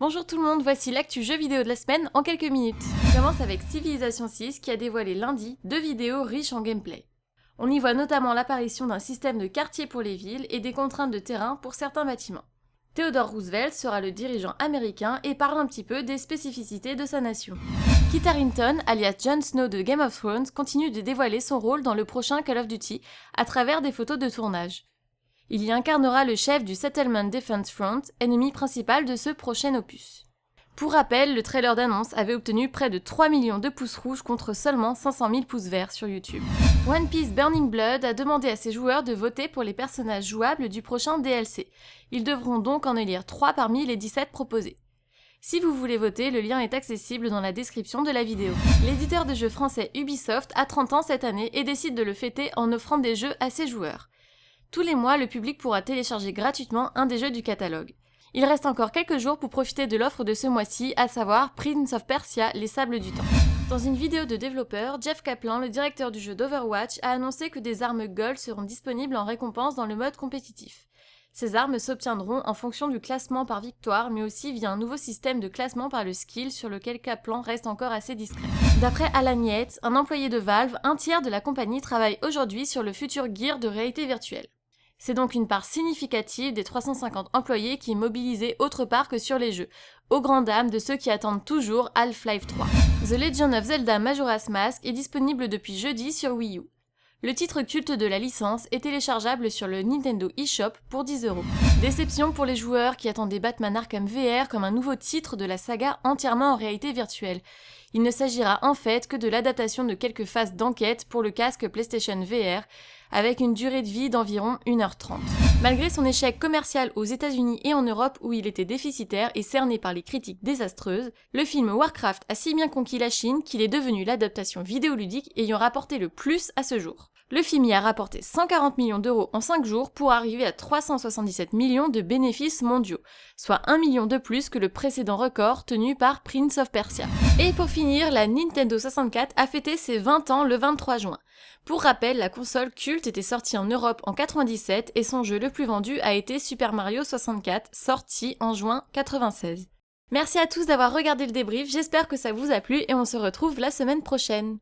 Bonjour tout le monde, voici l'actu jeu vidéo de la semaine en quelques minutes. On commence avec Civilization 6 qui a dévoilé lundi 2 vidéos riches en gameplay. On y voit notamment l'apparition d'un système de quartier pour les villes et des contraintes de terrain pour certains bâtiments. Theodore Roosevelt sera le dirigeant américain et parle un petit peu des spécificités de sa nation. Kit Harington, alias Jon Snow de Game of Thrones, continue de dévoiler son rôle dans le prochain Call of Duty à travers des photos de tournage. Il y incarnera le chef du Settlement Defense Front, ennemi principal de ce prochain opus. Pour rappel, le trailer d'annonce avait obtenu près de 3 millions de pouces rouges contre seulement 500 000 pouces verts sur YouTube. One Piece Burning Blood a demandé à ses joueurs de voter pour les personnages jouables du prochain DLC. Ils devront donc en élire 3 parmi les 17 proposés. Si vous voulez voter, le lien est accessible dans la description de la vidéo. L'éditeur de jeux français Ubisoft a 30 ans cette année et décide de le fêter en offrant des jeux à ses joueurs. Tous les mois, le public pourra télécharger gratuitement un des jeux du catalogue. Il reste encore quelques jours pour profiter de l'offre de ce mois-ci, à savoir Prince of Persia, les Sables du Temps. Dans une vidéo de développeur, Jeff Kaplan, le directeur du jeu d'Overwatch, a annoncé que des armes Gold seront disponibles en récompense dans le mode compétitif. Ces armes s'obtiendront en fonction du classement par victoire, mais aussi via un nouveau système de classement par le skill sur lequel Kaplan reste encore assez discret. D'après Alan Yates, un employé de Valve, un tiers de la compagnie travaille aujourd'hui sur le futur Gear de réalité virtuelle. C'est donc une part significative des 350 employés qui est mobilisée autre part que sur les jeux, aux grandes dames de ceux qui attendent toujours Half-Life 3. The Legend of Zelda Majora's Mask est disponible depuis jeudi sur Wii U. Le titre culte de la licence est téléchargeable sur le Nintendo eShop pour 10€. Déception pour les joueurs qui attendaient Batman Arkham VR comme un nouveau titre de la saga entièrement en réalité virtuelle. Il ne s'agira en fait que de l'adaptation de quelques phases d'enquête pour le casque PlayStation VR, avec une durée de vie d'environ 1h30. Malgré son échec commercial aux États-Unis et en Europe où il était déficitaire et cerné par les critiques désastreuses, le film Warcraft a si bien conquis la Chine qu'il est devenu l'adaptation vidéoludique ayant rapporté le plus à ce jour. Le film y a rapporté 140 millions d'euros en 5 jours pour arriver à 377 millions de bénéfices mondiaux, soit 1 million de plus que le précédent record tenu par Prince of Persia. Et pour finir, la Nintendo 64 a fêté ses 20 ans le 23 juin. Pour rappel, la console culte était sortie en Europe en 97 et son jeu le plus vendu a été Super Mario 64, sorti en juin 96. Merci à tous d'avoir regardé le débrief, j'espère que ça vous a plu et on se retrouve la semaine prochaine.